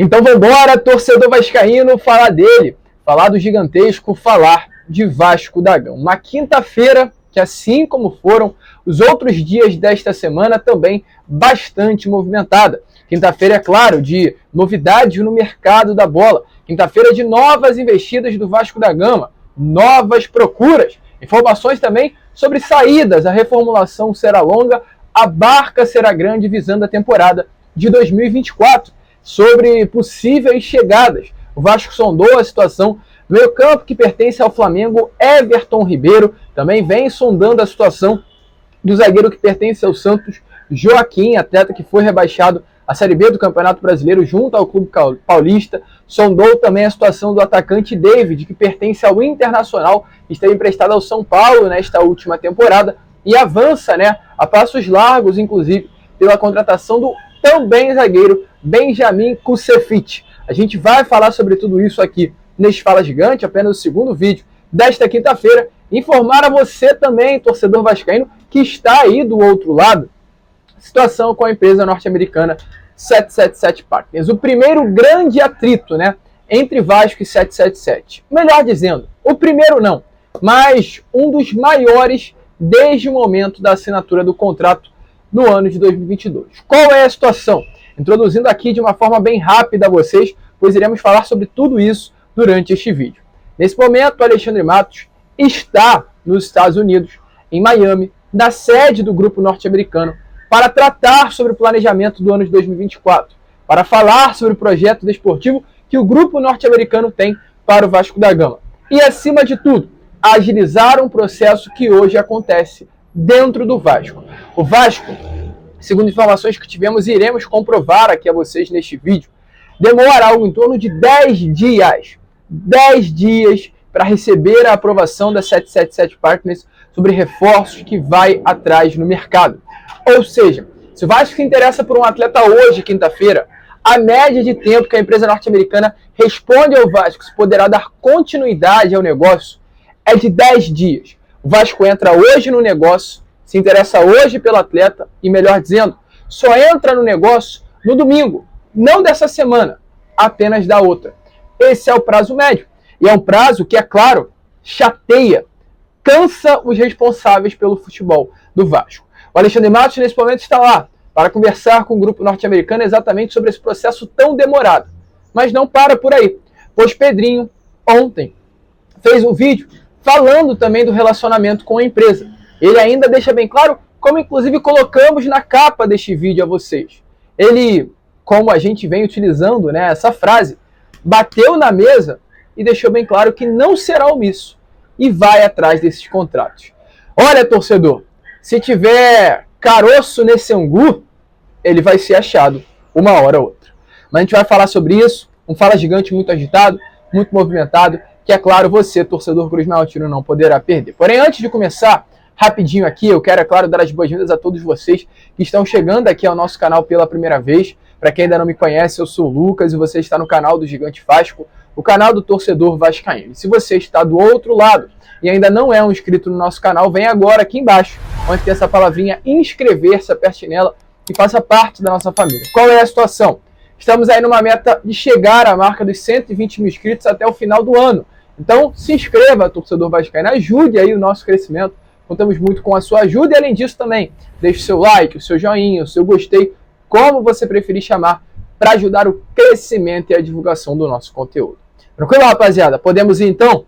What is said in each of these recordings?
Então vambora, torcedor vascaíno, falar dele, falar do gigantesco, falar de Vasco da Gama. Uma quinta-feira que, assim como foram os outros dias desta semana, também bastante movimentada. Quinta-feira, é claro, de novidades no mercado da bola. Quinta-feira de novas investidas do Vasco da Gama, novas procuras. Informações também sobre saídas, a reformulação será longa, a barca será grande visando a temporada de 2024. Sobre possíveis chegadas. O Vasco sondou a situação do meio-campo que pertence ao Flamengo, Everton Ribeiro. Também vem sondando a situação do zagueiro que pertence ao Santos, Joaquim, atleta que foi rebaixado à Série B do Campeonato Brasileiro junto ao Clube Paulista. Sondou também a situação do atacante David, que pertence ao Internacional, que esteve emprestado ao São Paulo nesta última temporada e avança, a passos largos, inclusive, pela contratação do também zagueiro Benjamin Kusevich. A gente vai falar sobre tudo isso aqui neste Fala Gigante, apenas o segundo vídeo desta quinta-feira. Informar a você também, torcedor vascaíno, que está aí do outro lado, situação com a empresa norte-americana 777 Partners. O primeiro grande atrito, entre Vasco e 777. Melhor dizendo, o primeiro não, mas um dos maiores desde o momento da assinatura do contrato no ano de 2022. Qual é a situação? Introduzindo aqui de uma forma bem rápida a vocês, pois iremos falar sobre tudo isso durante este vídeo. Nesse momento, o Alexandre Matos está nos Estados Unidos, em Miami, na sede do grupo norte-americano, para tratar sobre o planejamento do ano de 2024, para falar sobre o projeto desportivo que o grupo norte-americano tem para o Vasco da Gama. E, acima de tudo, agilizar um processo que hoje acontece dentro do Vasco. O Vasco, segundo informações que tivemos e iremos comprovar aqui a vocês neste vídeo, demora algo em torno de 10 dias. 10 dias para receber a aprovação da 777 Partners sobre reforços que vai atrás no mercado. Ou seja, se o Vasco se interessa por um atleta hoje, quinta-feira, a média de tempo que a empresa norte-americana responde ao Vasco se poderá dar continuidade ao negócio é de 10 dias. O Vasco entra hoje no negócio, se interessa hoje pelo atleta e, melhor dizendo, só entra no negócio no domingo, não dessa semana, apenas da outra. Esse é o prazo médio. E é um prazo que, é claro, chateia, cansa os responsáveis pelo futebol do Vasco. O Alexandre Matos, nesse momento, está lá para conversar com o grupo norte-americano exatamente sobre esse processo tão demorado. Mas não para por aí, pois Pedrinho, ontem, fez um vídeo falando também do relacionamento com a empresa. Ele ainda deixa bem claro, como inclusive colocamos na capa deste vídeo a vocês. Ele, como a gente vem utilizando essa frase, bateu na mesa e deixou bem claro que não será omisso e vai atrás desses contratos. Olha, torcedor, se tiver caroço nesse angu, ele vai ser achado uma hora ou outra. Mas a gente vai falar sobre isso, um Fala Gigante muito agitado, muito movimentado, que, é claro, você, torcedor Cruz Maltino, não poderá perder. Porém, antes de começar, rapidinho aqui, eu quero, é claro, dar as boas-vindas a todos vocês que estão chegando aqui ao nosso canal pela primeira vez. Para quem ainda não me conhece, eu sou o Lucas e você está no canal do Gigante Vasco, o canal do torcedor vascaíno. Se você está do outro lado e ainda não é um inscrito no nosso canal, vem agora aqui embaixo, onde tem essa palavrinha inscrever-se, aperte nela e faça parte da nossa família. Qual é a situação? Estamos aí numa meta de chegar à marca dos 120 mil inscritos até o final do ano. Então, se inscreva, torcedor vascaíno, ajude aí o nosso crescimento. Contamos muito com a sua ajuda e, além disso, também deixe o seu like, o seu joinha, o seu gostei, como você preferir chamar, para ajudar o crescimento e a divulgação do nosso conteúdo. Tranquilo, rapaziada? Podemos ir, então?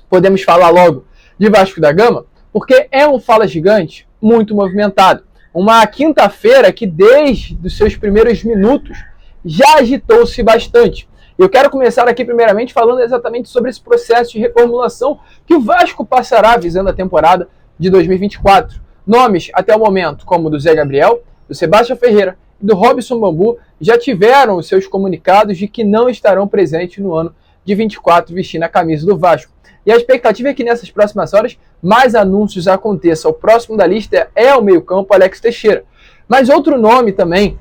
Podemos falar logo de Vasco da Gama? Porque é um Fala Gigante muito movimentado. Uma quinta-feira que, desde os seus primeiros minutos, já agitou-se bastante. Eu quero começar aqui primeiramente falando exatamente sobre esse processo de reformulação que o Vasco passará visando a temporada de 2024. Nomes, até o momento, como o do Zé Gabriel, do Sebastião Ferreira e do Robson Bambu, já tiveram os seus comunicados de que não estarão presentes no ano de 24 vestindo a camisa do Vasco. E a expectativa é que nessas próximas horas mais anúncios aconteçam. O próximo da lista é o meio-campo Alex Teixeira. Mas outro nome também,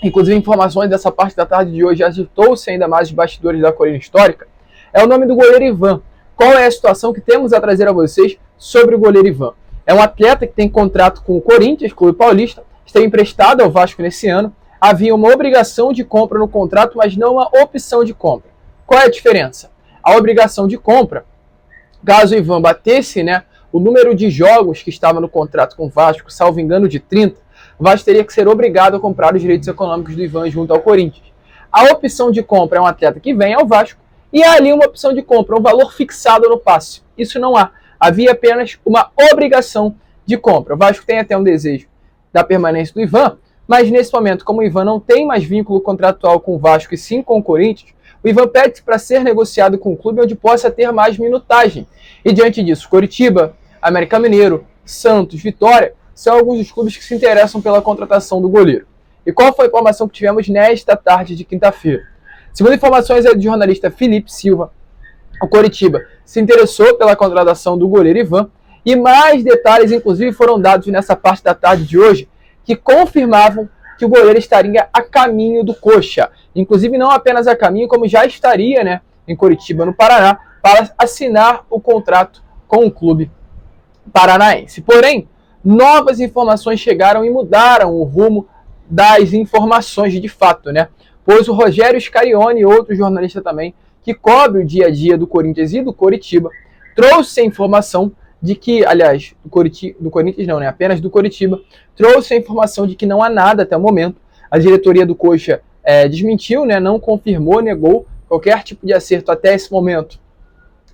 inclusive informações dessa parte da tarde de hoje, agitou-se ainda mais os bastidores da colina histórica, é o nome do goleiro Ivan. Qual é a situação que temos a trazer a vocês sobre o goleiro Ivan? É um atleta que tem contrato com o Corinthians, Clube Paulista, esteve emprestado ao Vasco nesse ano, havia uma obrigação de compra no contrato, mas não uma opção de compra. Qual é a diferença? A obrigação de compra, caso o Ivan batesse, né, o número de jogos que estava no contrato com o Vasco, salvo engano de 30, o Vasco teria que ser obrigado a comprar os direitos econômicos do Ivan junto ao Corinthians. A opção de compra é um atleta que vem ao Vasco e há ali uma opção de compra, um valor fixado no passe. Isso não há. Havia apenas uma obrigação de compra. O Vasco tem até um desejo da permanência do Ivan, mas nesse momento, como o Ivan não tem mais vínculo contratual com o Vasco e sim com o Corinthians, o Ivan pede para ser negociado com um clube onde possa ter mais minutagem. E diante disso, Coritiba, América Mineiro, Santos, Vitória, são alguns dos clubes que se interessam pela contratação do goleiro. E qual foi a informação que tivemos nesta tarde de quinta-feira? Segundo informações do jornalista Felipe Silva, o Coritiba se interessou pela contratação do goleiro Ivan, e mais detalhes, inclusive, foram dados nessa parte da tarde de hoje, que confirmavam que o goleiro estaria a caminho do Coxa. Inclusive, não apenas a caminho, como já estaria, né, em Coritiba, no Paraná, para assinar o contrato com o clube paranaense. Porém, novas informações chegaram e mudaram o rumo das informações de fato, né? Pois o Rogério Scarione, outro jornalista também, que cobre o dia a dia do Corinthians e do Coritiba, trouxe a informação de que, aliás, do Corinthians não, né? Apenas do Coritiba, trouxe a informação de que não há nada até o momento. A diretoria do Coxa desmentiu, né? Não confirmou, negou qualquer tipo de acerto até esse momento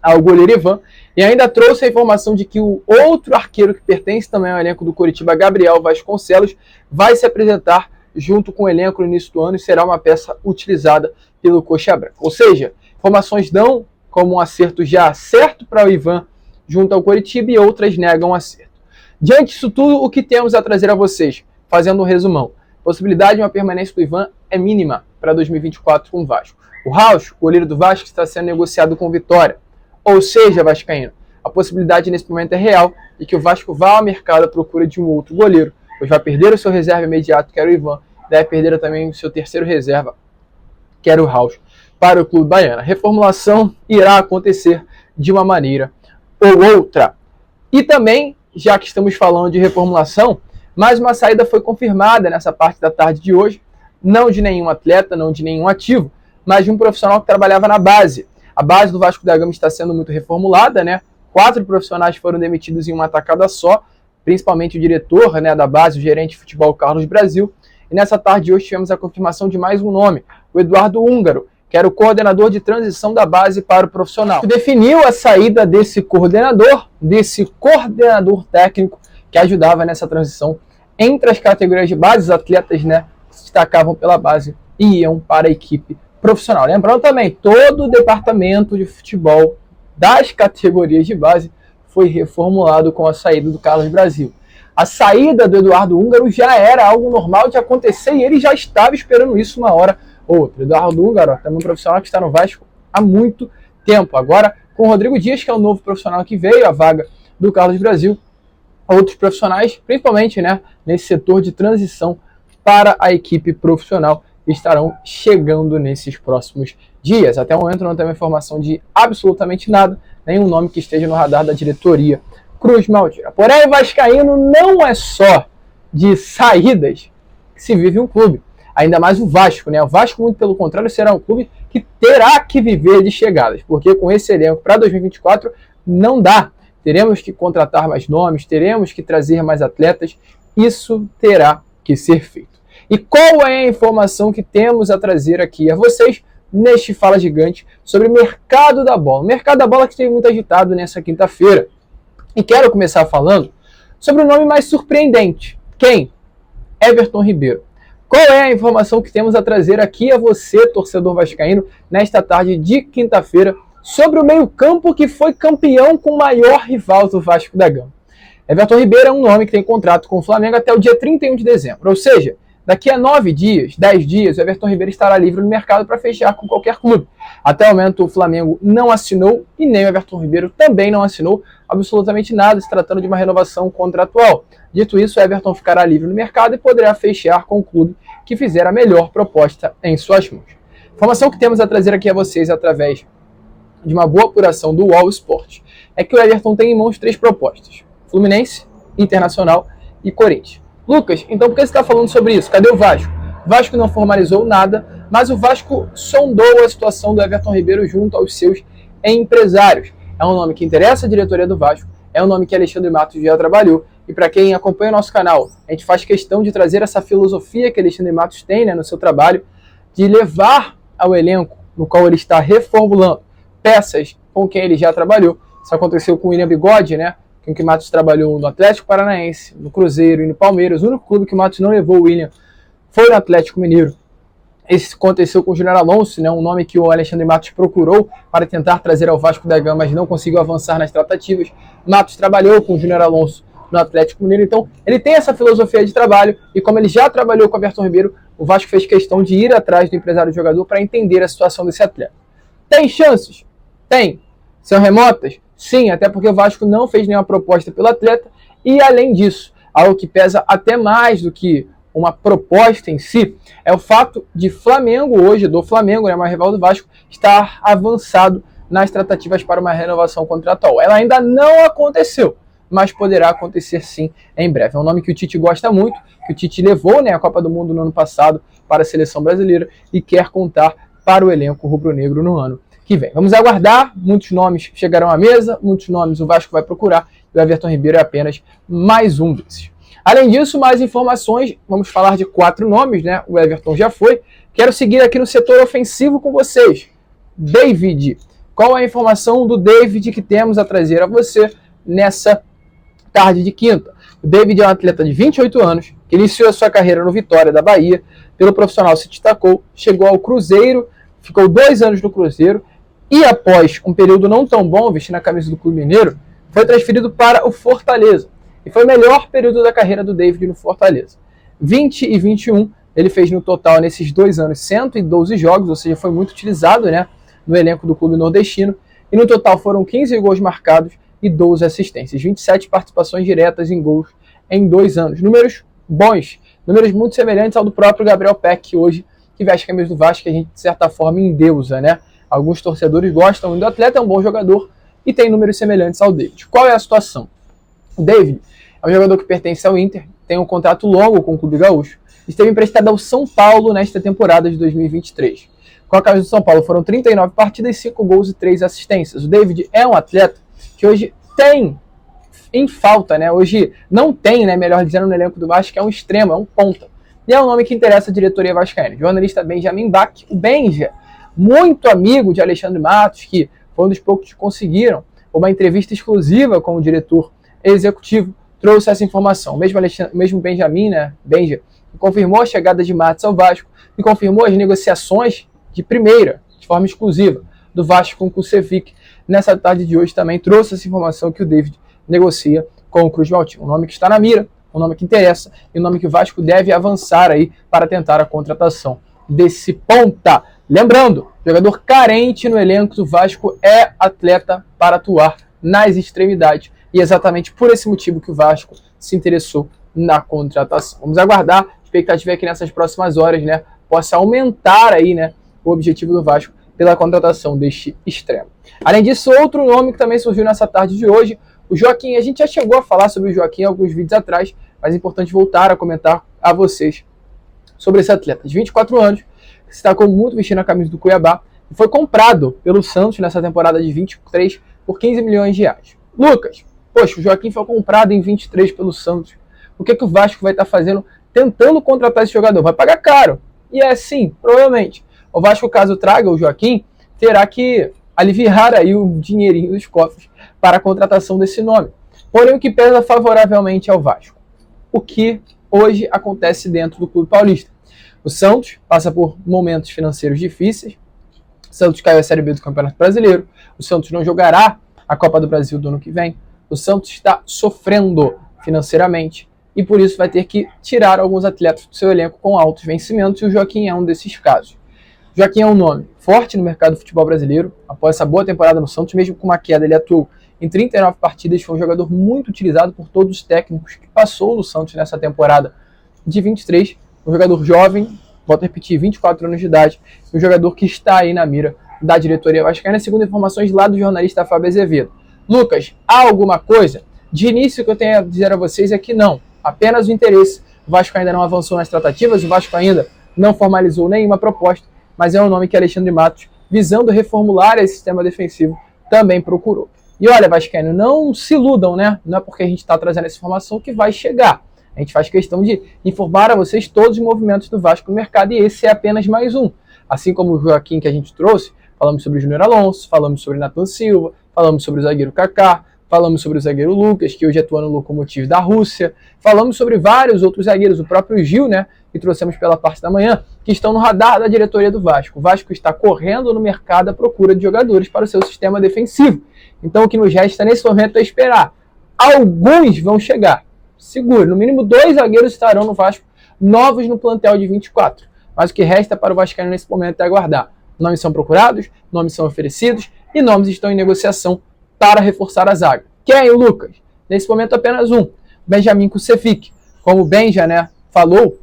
ao goleiro Ivan, e ainda trouxe a informação de que o outro arqueiro que pertence também ao elenco do Coritiba, Gabriel Vasconcelos, vai se apresentar junto com o elenco no início do ano e será uma peça utilizada pelo Coxa Branca. Ou seja, informações dão como um acerto já certo para o Ivan junto ao Coritiba e outras negam acerto. Diante disso tudo, o que temos a trazer a vocês? Fazendo um resumão. A possibilidade de uma permanência do Ivan é mínima para 2024 com o Vasco. O Rauch, goleiro do Vasco, está sendo negociado com Vitória. Ou seja, vascaíno, a possibilidade nesse momento é real de que o Vasco vá ao mercado à procura de um outro goleiro, pois vai perder o seu reserva imediato, que era o Ivan, deve perder também o seu terceiro reserva, que era o Rauch, para o clube baiano. A reformulação irá acontecer de uma maneira ou outra. E também, já que estamos falando de reformulação, mais uma saída foi confirmada nessa parte da tarde de hoje, não de nenhum atleta, não de nenhum ativo, mas de um profissional que trabalhava na base. A base do Vasco da Gama está sendo muito reformulada, né? 4 profissionais foram demitidos em uma tacada só, principalmente o diretor, né, da base, o gerente de futebol Carlos Brasil. E nessa tarde de hoje tivemos a confirmação de mais um nome, o Eduardo Húngaro, que era o coordenador de transição da base para o profissional. Definiu a saída desse coordenador técnico que ajudava nessa transição entre as categorias de base, os atletas, né, que se destacavam pela base e iam para a equipe profissional. Lembrando também, todo o departamento de futebol das categorias de base foi reformulado com a saída do Carlos Brasil. A saída do Eduardo Húngaro já era algo normal de acontecer e ele já estava esperando isso uma hora ou outra. Eduardo Húngaro, também um profissional que está no Vasco há muito tempo. Agora, com o Rodrigo Dias, que é o novo profissional que veio à vaga do Carlos Brasil, outros profissionais, principalmente, né, nesse setor de transição para a equipe profissional, estarão chegando nesses próximos dias. Até o momento não temos informação de absolutamente nada, nenhum nome que esteja no radar da diretoria Cruz Maltira. Porém, o vascaíno não é só de saídas que se vive um clube. Ainda mais o Vasco, né? O Vasco, muito pelo contrário, será um clube que terá que viver de chegadas, porque com esse elenco para 2024 não dá. Teremos que contratar mais nomes, teremos que trazer mais atletas, isso terá que ser feito. E qual é a informação que temos a trazer aqui a vocês neste Fala Gigante sobre o mercado da bola? O mercado da bola que esteve muito agitado nessa quinta-feira. E quero começar falando sobre o nome mais surpreendente. Quem? Everton Ribeiro. Qual é a informação que temos a trazer aqui a você, torcedor vascaíno, nesta tarde de quinta-feira, sobre o meio-campo que foi campeão com o maior rival do Vasco da Gama? Everton Ribeiro é um nome que tem contrato com o Flamengo até o dia 31 de dezembro, ou seja, daqui a 9 dias, 10 dias, o Everton Ribeiro estará livre no mercado para fechar com qualquer clube. Até o momento, o Flamengo não assinou e nem o Everton Ribeiro também não assinou absolutamente nada, se tratando de uma renovação contratual. Dito isso, o Everton ficará livre no mercado e poderá fechar com o clube que fizer a melhor proposta em suas mãos. Informação que temos a trazer aqui a vocês através de uma boa apuração do UOL Sport é que o Everton tem em mãos 3 propostas: Fluminense, Internacional e Corinthians. Lucas, então por que você está falando sobre isso? Cadê o Vasco? O O Vasco não formalizou nada, mas o Vasco sondou a situação do Everton Ribeiro junto aos seus empresários. É um nome que interessa a diretoria do Vasco, é um nome que Alexandre Matos já trabalhou, e para quem acompanha o nosso canal, a gente faz questão de trazer essa filosofia que Alexandre Matos tem, né, no seu trabalho, de levar ao elenco no qual ele está reformulando peças com quem ele já trabalhou. Isso aconteceu com o William Bigode, né, com que Matos trabalhou no Atlético Paranaense, no Cruzeiro e no Palmeiras. O único clube que Matos não levou o William foi no Atlético Mineiro. Isso aconteceu com o Júnior Alonso, né, um nome que o Alexandre Matos procurou para tentar trazer ao Vasco da Gama, mas não conseguiu avançar nas tratativas. Matos trabalhou com o Júnior Alonso no Atlético Mineiro, então ele tem essa filosofia de trabalho, e como ele já trabalhou com o Everton Ribeiro, o Vasco fez questão de ir atrás do empresário do jogador para entender a situação desse atleta. Tem chances? Tem. São remotas? Sim, até porque o Vasco não fez nenhuma proposta pelo atleta, e além disso, algo que pesa até mais do que uma proposta em si, é o fato de Flamengo hoje, do Flamengo, né, uma rival do Vasco, estar avançado nas tratativas para uma renovação contratual. Ela ainda não aconteceu, mas poderá acontecer sim em breve. É um nome que o Tite gosta muito, que o Tite levou, né, a Copa do Mundo no ano passado para a seleção brasileira e quer contar para o elenco rubro-negro no ano que vem. Vamos aguardar, muitos nomes chegarão à mesa, muitos nomes o Vasco vai procurar, e o Everton Ribeiro é apenas mais um desses. Além disso, mais informações, vamos falar de 4 nomes, né? O Everton já foi. Quero seguir aqui no setor ofensivo com vocês. David. Qual é a informação do David que temos a trazer a você nessa tarde de quinta? O David é um atleta de 28 anos, que iniciou a sua carreira no Vitória da Bahia, pelo profissional se destacou, chegou ao Cruzeiro, ficou 2 anos no Cruzeiro, e após um período não tão bom, vestindo a camisa do Clube Mineiro, foi transferido para o Fortaleza. E foi o melhor período da carreira do David no Fortaleza. 20 e 21, ele fez no total, nesses 2 anos, 112 jogos, ou seja, foi muito utilizado, né, no elenco do clube nordestino. E no total foram 15 gols marcados e 12 assistências. 27 participações diretas em gols em 2 anos. Números bons, números muito semelhantes ao do próprio Gabriel Peck, hoje, que veste a camisa do Vasco, que a gente, de certa forma, endeusa, né? Alguns torcedores gostam muito do atleta, é um bom jogador e tem números semelhantes ao David. Qual é a situação? O David é um jogador que pertence ao Inter, tem um contrato longo com o Clube Gaúcho, esteve emprestado ao São Paulo nesta temporada de 2023. Com a camisa do São Paulo foram 39 partidas, 5 gols e 3 assistências. O David é um atleta que hoje tem em falta, né? Hoje não tem, né, melhor dizendo, no elenco do Vasco, que é um extremo, é um ponta. E é um nome que interessa a diretoria vascaína. O jornalista Benjamin Bach, o Benja, muito amigo de Alexandre Matos, que foi um dos poucos que conseguiram uma entrevista exclusiva com o diretor executivo, trouxe essa informação. O mesmo Benjamin, né, Benja, confirmou a chegada de Matos ao Vasco e confirmou as negociações de primeira, de forma exclusiva, do Vasco com o Kusevich. Nessa tarde de hoje também trouxe essa informação que o David negocia com o Cruz Maltino. Um nome que está na mira, um nome que interessa e um nome que o Vasco deve avançar aí para tentar a contratação desse ponta. Lembrando, jogador carente no elenco do Vasco é atleta para atuar nas extremidades. E é exatamente por esse motivo que o Vasco se interessou na contratação. Vamos aguardar, a expectativa é que nessas próximas horas, né, possa aumentar aí, né, o objetivo do Vasco pela contratação deste extremo. Além disso, outro nome que também surgiu nessa tarde de hoje, o Joaquim. A gente já chegou a falar sobre o Joaquim em alguns vídeos atrás, mas é importante voltar a comentar a vocês sobre esse atleta de 24 anos, que se destacou muito vestindo a camisa do Cuiabá, e foi comprado pelo Santos nessa temporada de 23 por 15 milhões de reais. Lucas, poxa, o Joaquim foi comprado em 23 pelo Santos. O que o Vasco vai estar fazendo tentando contratar esse jogador? Vai pagar caro. E é sim, provavelmente. O Vasco, caso traga o Joaquim, terá que aliviar aí o dinheirinho dos cofres para a contratação desse nome. Porém, o que pesa favoravelmente ao Vasco? O que hoje acontece dentro do Clube Paulista? O Santos passa por momentos financeiros difíceis. O Santos caiu a Série B do Campeonato Brasileiro. O Santos não jogará a Copa do Brasil do ano que vem. O Santos está sofrendo financeiramente e por isso vai ter que tirar alguns atletas do seu elenco com altos vencimentos, e o Joaquim é um desses casos. O Joaquim é um nome forte no mercado do futebol brasileiro. Após essa boa temporada no Santos, mesmo com uma queda, ele atuou em 39 partidas, foi um jogador muito utilizado por todos os técnicos que passou no Santos nessa temporada de 23. Um jogador jovem, volto a repetir, 24 anos de idade, um jogador que está aí na mira da diretoria vascaína, segundo informações lá do jornalista Fábio Azevedo. Lucas, há alguma coisa? De início, o que eu tenho a dizer a vocês é que não, apenas o interesse. O Vasco ainda não avançou nas tratativas, o Vasco ainda não formalizou nenhuma proposta, mas é um nome que Alexandre Matos, visando reformular esse sistema defensivo, também procurou. E olha, vascaíno, não se iludam, né? Não é porque a gente está trazendo essa informação que vai chegar. A gente faz questão de informar a vocês todos os movimentos do Vasco no mercado, e esse é apenas mais um. Assim como o Joaquim que a gente trouxe, falamos sobre o Júnior Alonso, falamos sobre Nathan Silva, falamos sobre o zagueiro Kaká, falamos sobre o zagueiro Lucas, que hoje atua no Lokomotiv da Rússia, falamos sobre vários outros zagueiros, o próprio Gil, né, que trouxemos pela parte da manhã, que estão no radar da diretoria do Vasco. O Vasco está correndo no mercado à procura de jogadores para o seu sistema defensivo. Então o que nos resta nesse momento é esperar. Alguns vão chegar. Seguro, no mínimo 2 zagueiros estarão no Vasco, novos no plantel de 24. Mas o que resta para o vascaíno nesse momento é aguardar. Nomes são procurados, nomes são oferecidos e nomes estão em negociação para reforçar a zaga. Quem, Lucas? Nesse momento apenas um, Benjamin Kusevic. Como o Benja, né, falou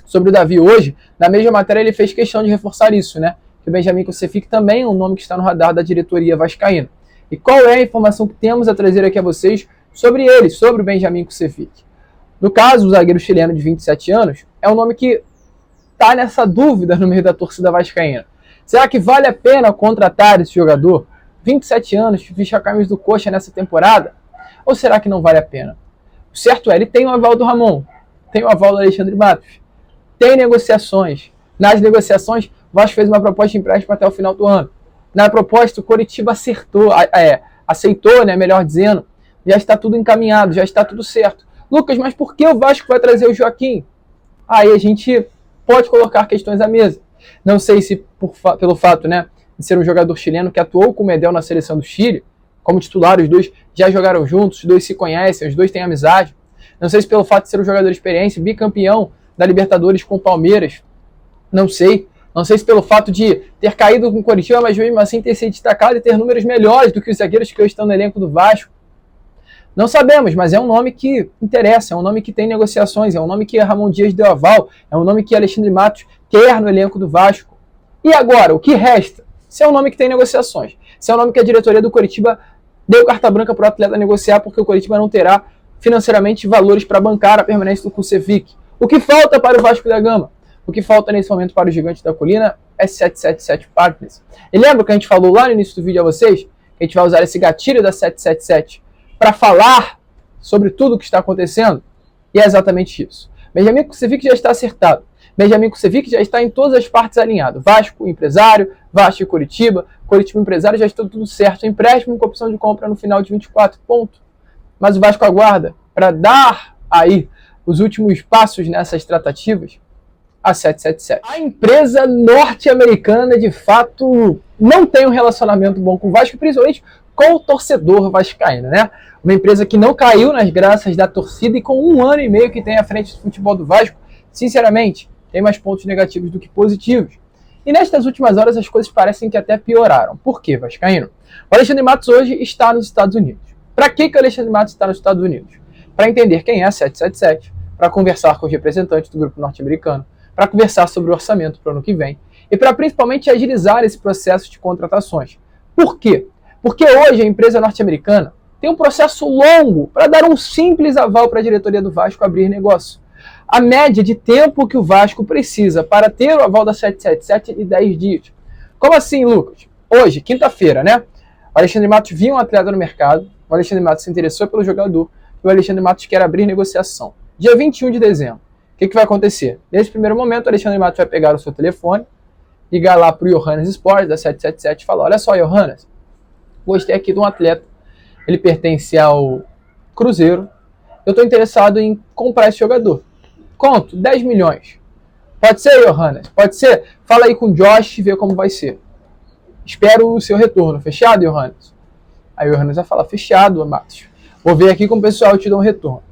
sobre o Davi hoje, na mesma matéria ele fez questão de reforçar isso, né? Que o Benjamin Kusevic também é um nome que está no radar da diretoria vascaína. E qual é a informação que temos a trazer aqui a vocês sobre ele, sobre o Benjamin Kusevic? No caso, o zagueiro chileno de 27 anos é um nome que está nessa dúvida no meio da torcida vascaína. Será que vale a pena contratar esse jogador? 27 anos, vestir a camisa do Coxa nessa temporada? Ou será que não vale a pena? O certo é, ele tem o aval do Ramon, tem o aval do Alexandre Matos, tem negociações. Nas negociações, o Vasco fez uma proposta de empréstimo até o final do ano. Na proposta, o Coritiba aceitou, né, melhor dizendo, já está tudo encaminhado, já está tudo certo. Lucas, mas por que o Vasco vai trazer o Joaquim? Aí a gente pode colocar questões à mesa. Não sei se pelo fato, né, de ser um jogador chileno que atuou com o Medel na seleção do Chile, como titular, os dois já jogaram juntos, os dois se conhecem, os dois têm amizade. Não sei se pelo fato de ser um jogador de experiência, bicampeão da Libertadores com o Palmeiras. Não sei. Não sei se pelo fato de ter caído com o Coritiba, mas mesmo assim ter se destacado e ter números melhores do que os zagueiros que hoje estão no elenco do Vasco. Não sabemos, mas é um nome que interessa, é um nome que tem negociações, é um nome que Ramon Dias deu aval, é um nome que Alexandre Matos quer no elenco do Vasco. E agora, o que resta? Se é um nome que tem negociações, se é um nome que a diretoria do Coritiba deu carta branca para o atleta negociar, porque o Coritiba não terá financeiramente valores para bancar a permanência do Kusevic. O que falta para o Vasco da Gama? O que falta nesse momento para o Gigante da Colina é 777 Partners. E lembra que a gente falou lá no início do vídeo a vocês? Que a gente vai usar esse gatilho da 777 para falar sobre tudo o que está acontecendo? E é exatamente isso. Benjamin Kusevic já está acertado. Benjamin Kusevic já está em todas as partes alinhado. Vasco, empresário, Vasco e Coritiba. Coritiba, empresário, já está tudo certo. Empréstimo com opção de compra no final de 24, ponto. Mas o Vasco aguarda para dar aí os últimos passos nessas tratativas a 777. A empresa norte-americana, de fato, não tem um relacionamento bom com o Vasco, principalmente com o torcedor vascaíno, né? Uma empresa que não caiu nas graças da torcida e com 1 ano e meio que tem à frente do futebol do Vasco, sinceramente, tem mais pontos negativos do que positivos. E nestas últimas horas as coisas parecem que até pioraram. Por quê, vascaíno? O Alexandre Matos hoje está nos Estados Unidos. Para que o Alexandre Matos está nos Estados Unidos? Para entender quem é a 777, para conversar com os representantes do grupo norte-americano, para conversar sobre o orçamento para o ano que vem e para principalmente agilizar esse processo de contratações. Por quê? Porque hoje a empresa norte-americana tem um processo longo para dar um simples aval para a diretoria do Vasco abrir negócio. A média de tempo que o Vasco precisa para ter o aval da 777 é de 10 dias. Como assim, Lucas? Hoje, quinta-feira, né? O Alexandre Matos viu um atleta no mercado, o Alexandre Matos se interessou pelo jogador e o Alexandre Matos quer abrir negociação. Dia 21 de dezembro. O que vai acontecer? Nesse primeiro momento, o Alexandre Matos vai pegar o seu telefone, ligar lá para o Johannes Sports, da 777, e falar: olha só, Johannes, gostei aqui de um atleta, ele pertence ao Cruzeiro, eu estou interessado em comprar esse jogador. Quanto? 10 milhões. Pode ser, Johannes? Pode ser? Fala aí com o Josh e vê como vai ser. Espero o seu retorno. Fechado, Johannes? Aí o Johannes vai falar: fechado, Matos. Vou ver aqui com o pessoal e te dou um retorno.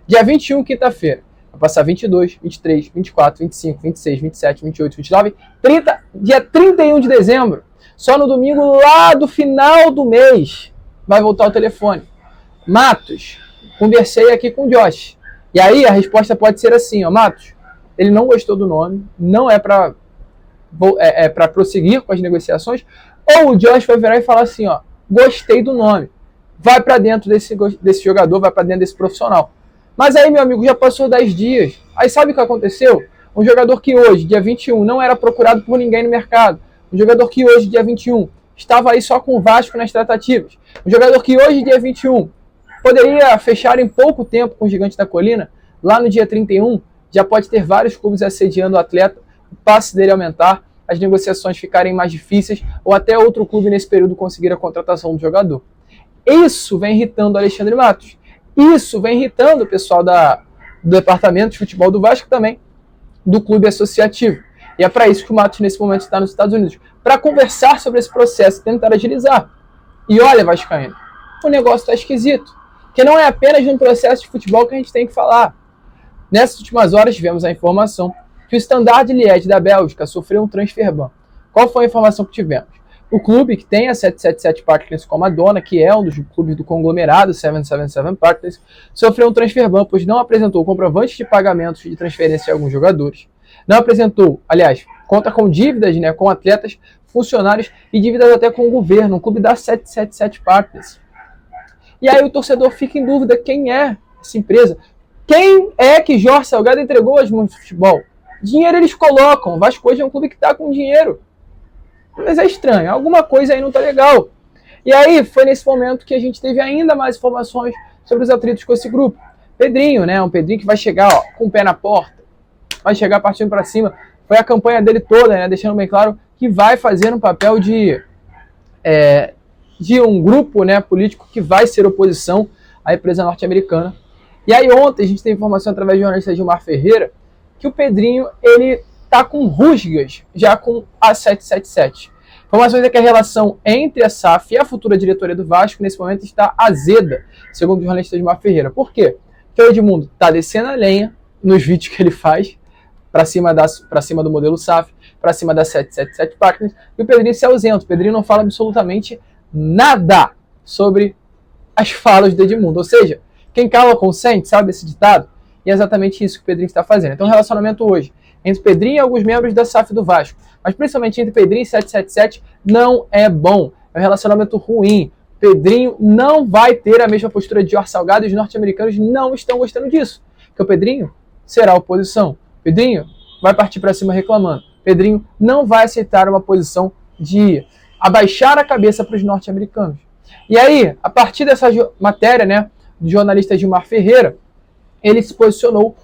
Dia 21, quinta-feira. Vai passar 22, 23, 24, 25, 26, 27, 28, 29, 30, dia 31 de dezembro. Só no domingo lá do final do mês vai voltar o telefone. Matos, conversei aqui com o Josh. E aí a resposta pode ser assim, ó: Matos, ele não gostou do nome, não é para prosseguir com as negociações, ou o Josh vai virar e falar assim, ó: gostei do nome, vai para dentro desse jogador, vai para dentro desse profissional. Mas aí, meu amigo, já passou 10 dias. Aí sabe o que aconteceu? Um jogador que hoje, dia 21, não era procurado por ninguém no mercado. Um jogador que hoje, dia 21, estava aí só com o Vasco nas tratativas. Um jogador que hoje, dia 21, poderia fechar em pouco tempo com o Gigante da Colina. Lá no dia 31, já pode ter vários clubes assediando o atleta, o passe dele aumentar, as negociações ficarem mais difíceis, ou até outro clube nesse período conseguir a contratação do jogador. Isso vem irritando o Alexandre Matos. Isso vem irritando o pessoal do departamento de futebol do Vasco também, do clube associativo. E é para isso que o Matos nesse momento está nos Estados Unidos, para conversar sobre esse processo e tentar agilizar. E olha, vascaíno, o negócio está esquisito, que não é apenas um processo de futebol que a gente tem que falar. Nessas últimas horas tivemos a informação que o Standard Liège da Bélgica sofreu um transfer ban. Qual foi a informação que tivemos? O clube que tem a 777 Partners como a dona, que é um dos clubes do conglomerado 777 Partners, sofreu um transfer ban, pois não apresentou comprovante de pagamentos de transferência de alguns jogadores. Não apresentou, aliás, conta com dívidas, né, com atletas, funcionários e dívidas até com o governo, um clube da 777 Partners. E aí o torcedor fica em dúvida quem é essa empresa. Quem é que Jorge Salgado entregou às mãos do futebol? Dinheiro eles colocam. O Vasco hoje é um clube que está com dinheiro. Mas é estranho, alguma coisa aí não está legal. E aí foi nesse momento que a gente teve ainda mais informações sobre os atritos com esse grupo. Pedrinho, né? Um Pedrinho que vai chegar com o pé na porta, vai chegar partindo para cima. Foi a campanha dele toda, né? Deixando bem claro que vai fazer um papel de um grupo, né, político que vai ser oposição à empresa norte-americana. E aí ontem a gente tem informação através do jornalista Gilmar Ferreira que o Pedrinho, ele tá com rusgas já com a 777. Informações é que a relação entre a SAF e a futura diretoria do Vasco nesse momento está azeda, segundo o jornalista Gilmar Ferreira. Por quê? Porque o Edmundo tá descendo a lenha nos vídeos que ele faz para cima do modelo SAF, para cima da 777 Partners, e o Pedrinho se ausenta. O Pedrinho não fala absolutamente nada sobre as falas do Edmundo. Ou seja, quem cala consente, sabe esse ditado? E é exatamente isso que o Pedrinho está fazendo. Então, o relacionamento hoje entre Pedrinho e alguns membros da SAF do Vasco, mas principalmente entre Pedrinho e 777, não é bom. É um relacionamento ruim. Pedrinho não vai ter a mesma postura de Jorge Salgado e os norte-americanos não estão gostando disso. Porque o Pedrinho será oposição. Pedrinho vai partir para cima reclamando. Pedrinho não vai aceitar uma posição de abaixar a cabeça para os norte-americanos. E aí, a partir dessa matéria, né, do jornalista Gilmar Ferreira, ele se posicionou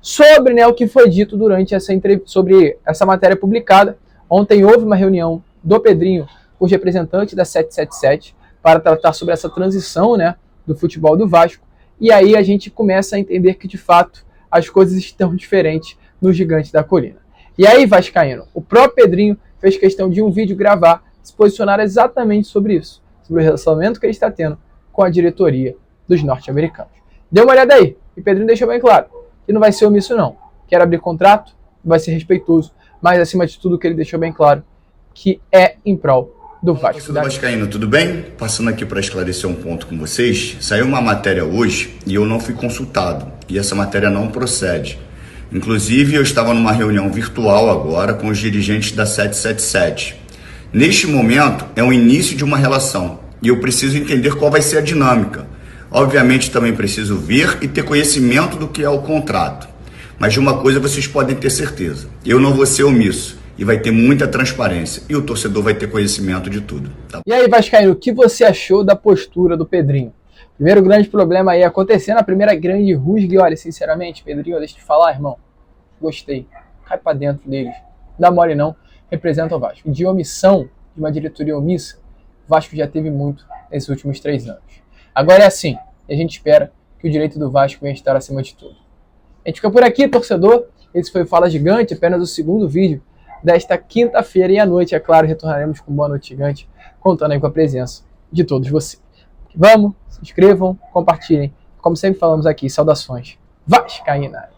sobre, né, o que foi dito durante sobre essa matéria publicada. Ontem houve uma reunião do Pedrinho com os representantes da 777 para tratar sobre essa transição, né, do futebol do Vasco. E aí a gente começa a entender que, de fato, as coisas estão diferentes no Gigante da Colina. E aí, vascaíno, o próprio Pedrinho fez questão de um vídeo gravar, se posicionar exatamente sobre isso, sobre o relacionamento que ele está tendo com a diretoria dos norte-americanos. Dê uma olhada aí, e Pedrinho deixou bem claro que não vai ser omisso não, quer abrir contrato, vai ser respeitoso, mas acima de tudo que ele deixou bem claro que é em prol do Vasco. Tudo vascaíno, tudo bem? Passando aqui para esclarecer um ponto com vocês, saiu uma matéria hoje e eu não fui consultado, e essa matéria não procede. Inclusive, eu estava numa reunião virtual agora com os dirigentes da 777. Neste momento, é o início de uma relação e eu preciso entender qual vai ser a dinâmica. Obviamente, também preciso ver e ter conhecimento do que é o contrato. Mas de uma coisa vocês podem ter certeza, eu não vou ser omisso e vai ter muita transparência e o torcedor vai ter conhecimento de tudo. Tá? E aí, vascaíno, o que você achou da postura do Pedrinho? Primeiro grande problema aí acontecendo, a primeira grande rusga, e olha, sinceramente, Pedrinho, deixa eu te falar, irmão, gostei, cai pra dentro deles, não dá mole não, representa o Vasco. De omissão, de uma diretoria omissa, o Vasco já teve muito nesses últimos 3 anos. Agora é assim, e a gente espera que o direito do Vasco venha estar acima de tudo. A gente fica por aqui, torcedor, esse foi o Fala Gigante, apenas o segundo vídeo desta quinta-feira, e à noite, é claro, retornaremos com Boa Noite Gigante, contando aí com a presença de todos vocês. Vamos, se inscrevam, compartilhem. Como sempre falamos aqui, saudações vascaínas.